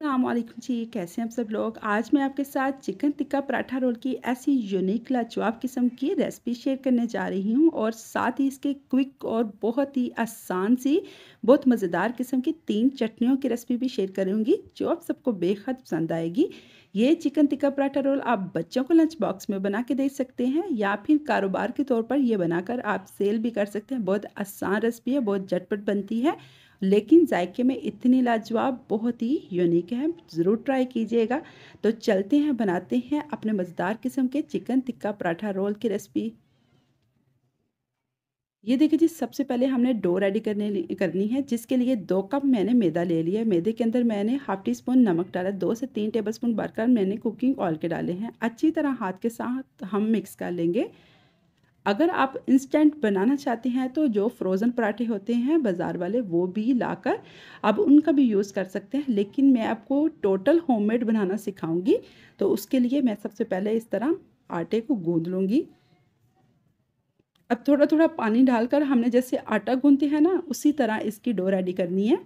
अस्सलामुअलैकुम जी, कैसे हैं आप सब लोग। आज मैं आपके साथ चिकन टिक्का पराठा रोल की ऐसी यूनिक लाजवाब किस्म की रेसिपी शेयर करने जा रही हूं और साथ ही इसके क्विक और बहुत ही आसान सी बहुत मज़ेदार किस्म की 3 चटनियों की रेसिपी भी शेयर करूंगी जो आप सबको बेहद पसंद आएगी। ये चिकन टिक्का पराठा रोल आप बच्चों को लंच बॉक्स में बना के दे सकते हैं या फिर कारोबार के तौर पर ये बनाकर आप सेल भी कर सकते हैं। बहुत आसान रेसिपी है, बहुत झटपट बनती है, लेकिन जायके में इतनी लाजवाब, बहुत ही यूनिक है। ज़रूर ट्राई कीजिएगा। तो चलते हैं, बनाते हैं अपने मज़ेदार किस्म के चिकन टिक्का पराठा रोल की रेसिपी। ये देखिए जी, सबसे पहले हमने डो रेडी करनी है, जिसके लिए 2 कप मैंने मैदा ले लिया है। मैदे के अंदर मैंने हाफ टी स्पून नमक डाला, 2 से 3 टेबलस्पून भरकर मैंने कुकिंग ऑयल के डाले हैं। अच्छी तरह हाथ के साथ हम मिक्स कर लेंगे। अगर आप इंस्टेंट बनाना चाहते हैं तो जो फ्रोज़न पराठे होते हैं बाज़ार वाले, वो भी लाकर आप उनका भी यूज़ कर सकते हैं, लेकिन मैं आपको टोटल होममेड बनाना सिखाऊंगी। तो उसके लिए मैं सबसे पहले इस तरह आटे को गूंद लूँगी। अब थोड़ा थोड़ा पानी डालकर हमने जैसे आटा गूंदते हैं ना, उसी तरह इसकी डो रेडी करनी है।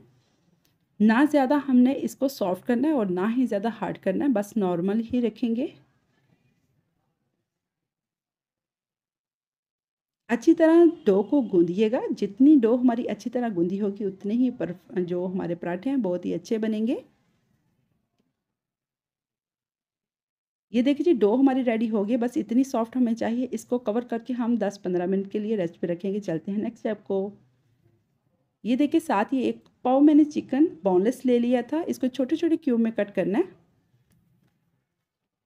ना ज़्यादा हमने इसको सॉफ्ट करना है और ना ही ज़्यादा हार्ड करना है, बस नॉर्मल ही रखेंगे। अच्छी तरह डो को गूँधिएगा। जितनी डो हमारी अच्छी तरह गूँधी होगी, उतने ही जो हमारे पराठे हैं बहुत ही अच्छे बनेंगे। ये देखिए जी, डो हमारी रेडी हो गई, बस इतनी सॉफ्ट हमें चाहिए। इसको कवर करके हम 10-15 मिनट के लिए रेस्ट पे रखेंगे। चलते हैं नेक्स्ट स्टेप को। ये देखिए, साथ ही 1 पाव मैंने चिकन बोनलेस ले लिया था। इसको छोटे-छोटे क्यूब में कट करना है।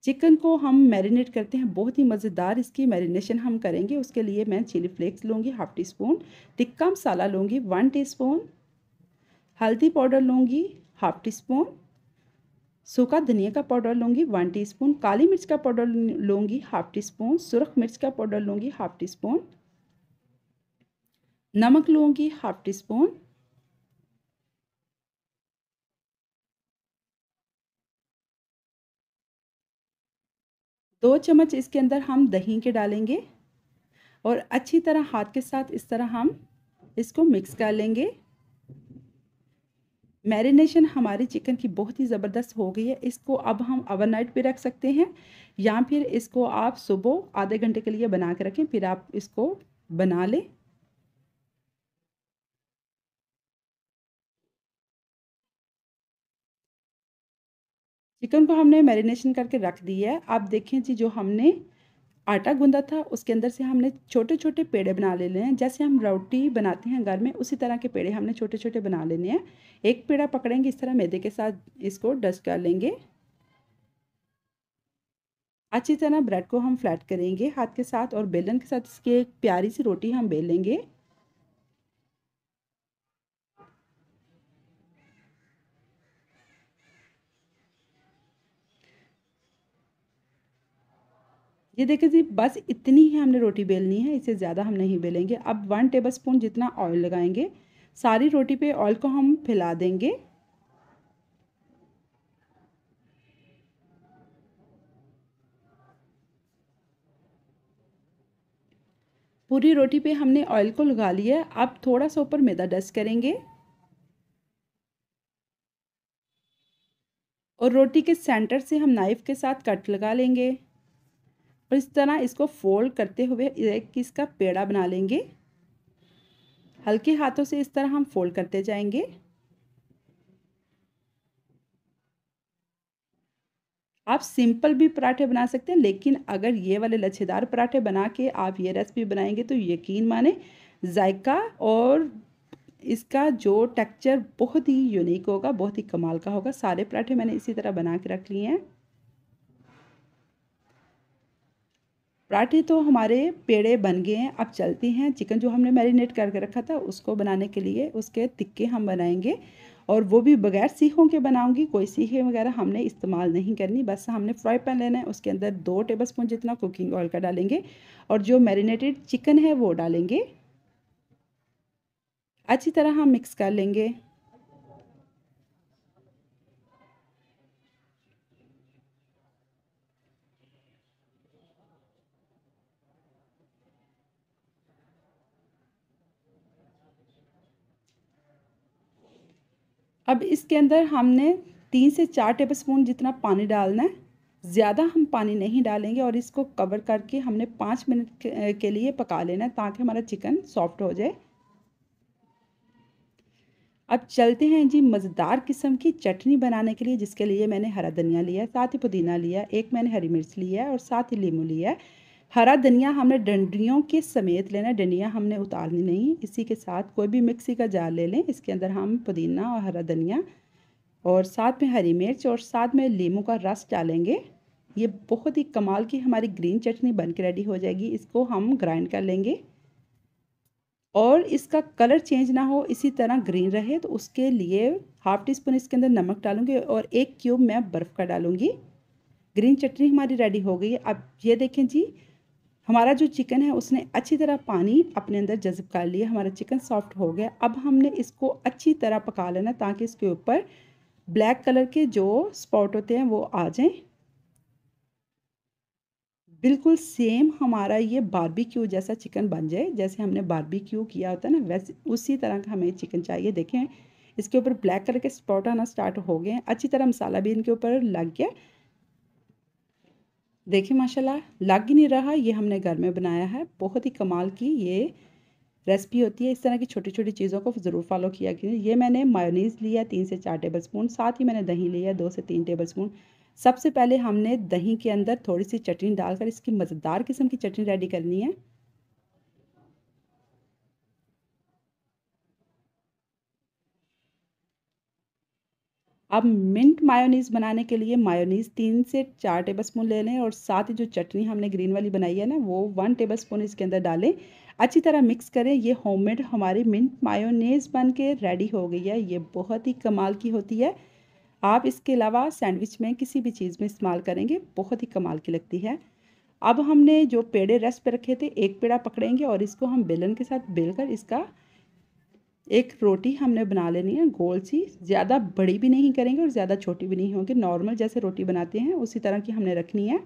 चिकन को हम मैरिनेट करते हैं, बहुत ही मज़ेदार इसकी मैरिनेशन हम करेंगे। उसके लिए मैं चिली फ्लेक्स लूँगी half tea spoon, tikka masala लूँगी 1 टीस्पून, हल्दी पाउडर लूँगी हाफ टी स्पून, सूखा धनिया का पाउडर लूँगी 1 टीस्पून, काली मिर्च का पाउडर लूँगी हाफ टी स्पून, सुरख मिर्च का पाउडर लूँगी हाफ टी स्पून, नमक लूँगी हाफ टी स्पून, 2 चम्मच इसके अंदर हम दही के डालेंगे और अच्छी तरह हाथ के साथ इस तरह हम इसको मिक्स कर लेंगे। मैरिनेशन हमारी चिकन की बहुत ही ज़बरदस्त हो गई है। इसको अब हम ओवरनाइट भी रख सकते हैं या फिर इसको आप सुबह आधे घंटे के लिए बना के रखें, फिर आप इसको बना लें। चिकन को हमने मैरिनेशन करके रख दिया है। अब देखें जी, जो हमने आटा गूंदा था उसके अंदर से हमने छोटे-छोटे पेड़े बना लेने हैं। जैसे हम रोटी बनाते हैं घर में, उसी तरह के पेड़े हमने छोटे-छोटे बना लेने हैं। एक पेड़ा पकड़ेंगे, इस तरह मैदे के साथ इसको डस्ट कर लेंगे। अच्छी तरह ब्रेड को हम फ्लैट करेंगे हाथ के साथ और बेलन के साथ इसकी एक प्यारी सी रोटी हम बेल लेंगे। ये देखिए जी, बस इतनी ही हमने रोटी बेलनी है, इससे ज़्यादा हम नहीं बेलेंगे। अब 1 टेबलस्पून जितना ऑयल लगाएंगे, सारी रोटी पे ऑयल को हम फैला देंगे। पूरी रोटी पे हमने ऑयल को लगा लिया है। अब थोड़ा सा ऊपर मैदा डस्ट करेंगे और रोटी के सेंटर से हम नाइफ़ के साथ कट लगा लेंगे और इस तरह इसको फोल्ड करते हुए एक इसका पेड़ा बना लेंगे। हल्के हाथों से इस तरह हम फोल्ड करते जाएंगे। आप सिंपल भी पराठे बना सकते हैं, लेकिन अगर ये वाले लच्छेदार पराठे बना के आप ये रेसिपी बनाएंगे तो यकीन माने, जायका और इसका जो टेक्सचर बहुत ही यूनिक होगा, बहुत ही कमाल का होगा। सारे पराठे मैंने इसी तरह बना के रख लिए हैं। पराठे तो हमारे पेड़े बन गए हैं। अब चलते हैं, चिकन जो हमने मैरिनेट करके रखा था उसको बनाने के लिए उसके टिक्के हम बनाएंगे और वो भी बगैर सीखों के बनाऊंगी। कोई सीखे वगैरह हमने इस्तेमाल नहीं करनी। बस हमने फ्राई पैन लेना है, उसके अंदर 2 टेबलस्पून जितना कुकिंग ऑयल का डालेंगे और जो मैरिनेटेड चिकन है वो डालेंगे। अच्छी तरह हम मिक्स कर लेंगे। अब इसके अंदर हमने 3 से 4 टेबलस्पून जितना पानी डालना है, ज़्यादा हम पानी नहीं डालेंगे और इसको कवर करके हमने 5 मिनट के लिए पका लेना है ताकि हमारा चिकन सॉफ्ट हो जाए। अब चलते हैं जी मज़ेदार किस्म की चटनी बनाने के लिए, जिसके लिए मैंने हरा धनिया लिया है, साथ ही पुदीना लिया, एक मैंने हरी मिर्च लिया है और साथ ही नींबू लिया है। हरा धनिया हमने डंडियों के समेत लेना है, डंडियाँ हमने उतारनी नहीं। इसी के साथ कोई भी मिक्सी का जार ले लें, इसके अंदर हम पुदीना और हरा धनिया और साथ में हरी मिर्च और साथ में नींबू का रस डालेंगे। ये बहुत ही कमाल की हमारी ग्रीन चटनी बन के रेडी हो जाएगी। इसको हम ग्राइंड कर लेंगे और इसका कलर चेंज ना हो, इसी तरह ग्रीन रहे, तो उसके लिए हाफ़ टी स्पून इसके अंदर नमक डालूंगी और 1 क्यूब मैं बर्फ़ का डालूंगी। ग्रीन चटनी हमारी रेडी हो गई है। अब ये देखें जी, हमारा जो चिकन है उसने अच्छी तरह पानी अपने अंदर जज़ब कर लिया, हमारा चिकन सॉफ्ट हो गया। अब हमने इसको अच्छी तरह पका लेना ताकि इसके ऊपर ब्लैक कलर के जो स्पॉट होते हैं वो आ जाएं। बिल्कुल सेम हमारा ये बारबेक्यू जैसा चिकन बन जाए, जैसे हमने बारबेक्यू किया होता है ना, वैसे उसी तरह का हमें चिकन चाहिए। देखें इसके ऊपर ब्लैक कलर के स्पॉट आना स्टार्ट हो गए हैं, अच्छी तरह मसाला भी इनके ऊपर लग गया। देखिए माशाल्लाह लग ही नहीं रहा, ये हमने घर में बनाया है। बहुत ही कमाल की ये रेसिपी होती है। इस तरह की छोटी छोटी चीज़ों को ज़रूर फॉलो किया कीजिए। ये मैंने मायोनीज़ लिया 3 से 4 टेबलस्पून, साथ ही मैंने दही लिया 2 से 3 टेबलस्पून। सबसे पहले हमने दही के अंदर थोड़ी सी चटनी डालकर इसकी मज़ेदार किस्म की चटनी रेडी करनी है। अब मिंट मायोनीज़ बनाने के लिए मायोनीज़ 3 से 4 टेबलस्पून ले लें और साथ ही जो चटनी हमने ग्रीन वाली बनाई है ना, वो 1 टेबलस्पून इसके अंदर डालें। अच्छी तरह मिक्स करें। ये होममेड हमारी मिंट मायोनीज़ बन के रेडी हो गई है। ये बहुत ही कमाल की होती है। आप इसके अलावा सैंडविच में किसी भी चीज़ में इस्तेमाल करेंगे, बहुत ही कमाल की लगती है। अब हमने जो पेड़े रेस्ट पे रखे थे, एक पेड़ा पकड़ेंगे और इसको हम बेलन के साथ बेलकर इसका एक रोटी हमने बना लेनी है गोल सी। ज़्यादा बड़ी भी नहीं करेंगे और ज़्यादा छोटी भी नहीं होगी, नॉर्मल जैसे रोटी बनाते हैं उसी तरह की हमने रखनी है।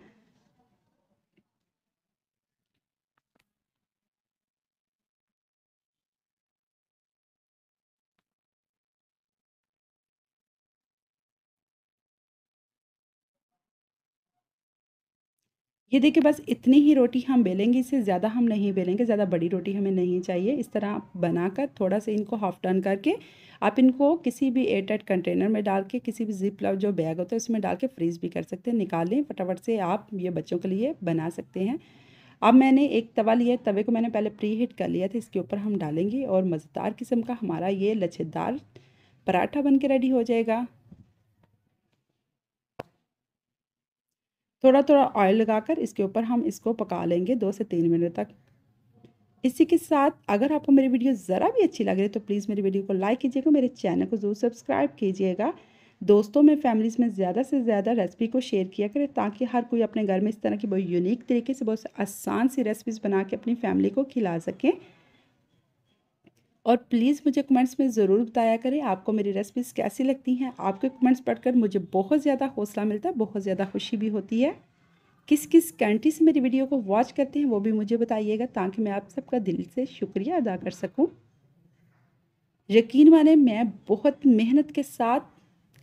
ये देखिए बस इतनी ही रोटी हम बेलेंगे, इससे ज़्यादा हम नहीं बेलेंगे, ज़्यादा बड़ी रोटी हमें नहीं चाहिए। इस तरह आप बनाकर थोड़ा सा इनको हाफ टर्न करके आप इनको किसी भी एयर टाइट कंटेनर में डाल के, किसी भी जिप लॉक जो बैग होता है उसमें डाल के फ्रीज़ भी कर सकते हैं। निकालें फटाफट से, आप ये बच्चों के लिए बना सकते हैं। अब मैंने एक तवा लिया, तवे को मैंने पहले प्री हीट कर लिया था, इसके ऊपर हम डालेंगे और मज़ेदार किस्म का हमारा ये लच्छेदार पराठा बन के रेडी हो जाएगा। थोड़ा थोड़ा ऑयल लगाकर इसके ऊपर हम इसको पका लेंगे 2 से 3 मिनट तक। इसी के साथ अगर आपको मेरी वीडियो ज़रा भी अच्छी लग रही है तो प्लीज़ मेरी वीडियो को लाइक कीजिएगा, मेरे चैनल को ज़रूर सब्सक्राइब कीजिएगा। दोस्तों में, फैमिलीज़ में ज़्यादा से ज़्यादा रेसिपी को शेयर किया करें ताकि हर कोई अपने घर में इस तरह की बहुत यूनिक तरीके से, बहुत आसान सी रेसिपीज़ बना के अपनी फैमिली को खिला सकें। और प्लीज़ मुझे कमेंट्स में ज़रूर बताया करें आपको मेरी रेसिपीज़ कैसी लगती हैं। आपके कमेंट्स पढ़कर मुझे बहुत ज़्यादा हौसला मिलता है, बहुत ज़्यादा खुशी भी होती है। किस किस कंट्री से मेरी वीडियो को वॉच करते हैं वो भी मुझे बताइएगा ताकि मैं आप सबका दिल से शुक्रिया अदा कर सकूं। यकीन माने मैं बहुत मेहनत के साथ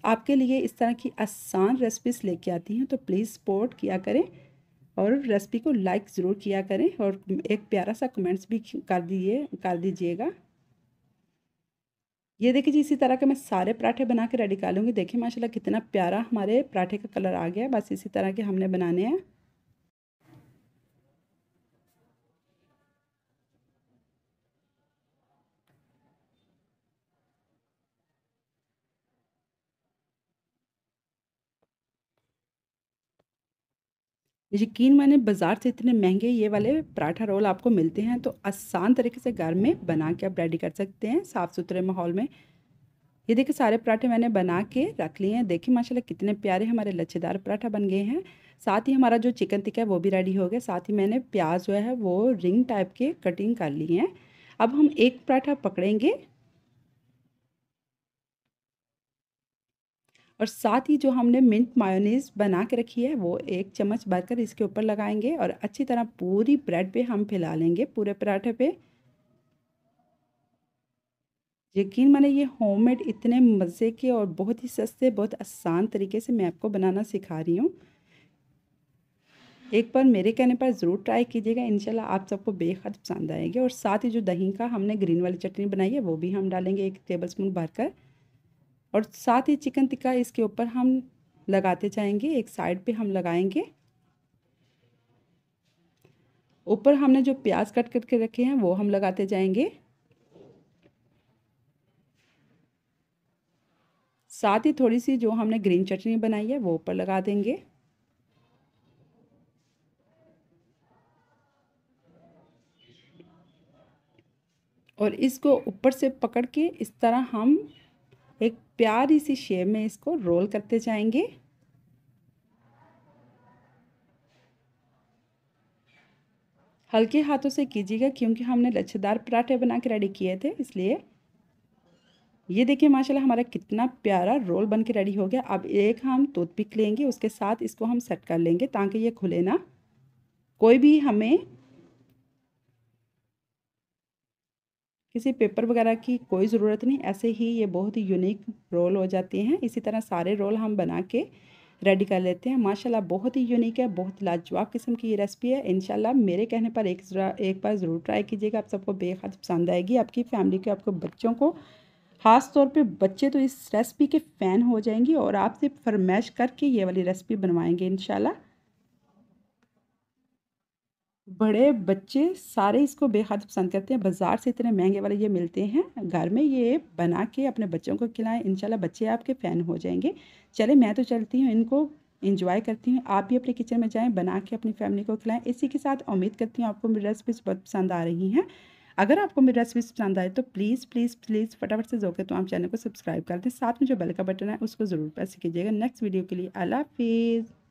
आपके लिए इस तरह की आसान रेसिपीज़ लेके आती हूँ, तो प्लीज़ सपोर्ट किया करें और रेसिपी को लाइक ज़रूर किया करें और एक प्यारा सा कमेंट्स भी कर दीजिएगा। ये देखिए जी, इसी तरह के मैं सारे पराठे बना के रेडी कर लूँगी। देखिए माशाल्लाह कितना प्यारा हमारे पराठे का कलर आ गया है। बस इसी तरह के हमने बनाने हैं। यकीन माने बाज़ार से इतने महंगे ये वाले पराठा रोल आपको मिलते हैं, तो आसान तरीके से घर में बना के आप रेडी कर सकते हैं साफ़ सुथरे माहौल में। ये देखिए सारे पराठे मैंने बना के रख लिए हैं। देखिए माशाल्लाह कितने प्यारे हमारे लच्छेदार पराठा बन गए हैं। साथ ही हमारा जो चिकन टिक्का है वो भी रेडी हो गया। साथ ही मैंने प्याज जो है वो रिंग टाइप के कटिंग कर ली हैं। अब हम एक पराठा पकड़ेंगे और साथ ही जो हमने मिंट मायोनीज़ बना के रखी है वो 1 चम्मच भरकर इसके ऊपर लगाएंगे और अच्छी तरह पूरी ब्रेड पे हम फैला लेंगे, पूरे पराठे पे। यकीन माने ये होममेड इतने मज़े के और बहुत ही सस्ते, बहुत आसान तरीके से मैं आपको बनाना सिखा रही हूँ। एक बार मेरे कहने पर ज़रूर ट्राई कीजिएगा, इंशाल्लाह आप सबको बेहद पसंद आएगी। और साथ ही जो दही का हमने ग्रीन वाली चटनी बनाई है वो भी हम डालेंगे 1 टेबलस्पून भरकर। और साथ ही चिकन टिक्का इसके ऊपर हम लगाते जाएंगे, एक साइड पे हम लगाएंगे। ऊपर हमने जो प्याज कट करके रखे हैं वो हम लगाते जाएंगे। साथ ही थोड़ी सी जो हमने ग्रीन चटनी बनाई है वो ऊपर लगा देंगे। और इसको ऊपर से पकड़ के इस तरह हम एक प्यारी सी शेप में इसको रोल करते जाएंगे। हल्के हाथों से कीजिएगा क्योंकि हमने लच्छेदार पराठे बना के रेडी किए थे, इसलिए। ये देखिए माशाल्लाह हमारा कितना प्यारा रोल बन के रेडी हो गया। अब एक हम टूथपिक लेंगे, उसके साथ इसको हम सेट कर लेंगे ताकि ये खुले ना। कोई भी हमें किसी पेपर वगैरह की कोई ज़रूरत नहीं, ऐसे ही ये बहुत ही यूनिक रोल हो जाते हैं। इसी तरह सारे रोल हम बना के रेडी कर लेते हैं। माशाल्लाह बहुत ही यूनिक है, बहुत लाजवाब किस्म की ये रेसिपी है। इंशाल्लाह मेरे कहने पर एक बार ज़रूर ट्राई कीजिएगा, आप सबको बेहद पसंद आएगी, आपकी फैमिली को, आपको बच्चों को। ख़ास तौर पे बच्चे तो इस रेसिपी के फ़ैन हो जाएंगे और आपसे फरमाइश करके ये वाली रेसिपी बनवाएंगे इंशाल्लाह। बड़े बच्चे सारे इसको बेहद पसंद करते हैं। बाज़ार से इतने महंगे वाले ये मिलते हैं, घर में ये बना के अपने बच्चों को खिलाएं, इंशाल्लाह बच्चे आपके फ़ैन हो जाएंगे। चले मैं तो चलती हूँ, इनको इंजॉय करती हूँ। आप भी अपने किचन में जाएं, बना के अपनी फैमिली को खिलाएं। इसी के साथ उम्मीद करती हूँ आपको मेरी रेसिपीज़ बहुत पसंद आ रही हैं। अगर आपको मेरी रेसिपीज़ पसंद आए तो प्लीज़ प्लीज़ प्लीज़ फटाफट से जाके तो आप चैनल को सब्सक्राइब कर दें। साथ में जो बेल का बटन है उसको ज़रूर प्रेस कीजिएगा। नेक्स्ट वीडियो के लिए अल्लाह हाफिज़।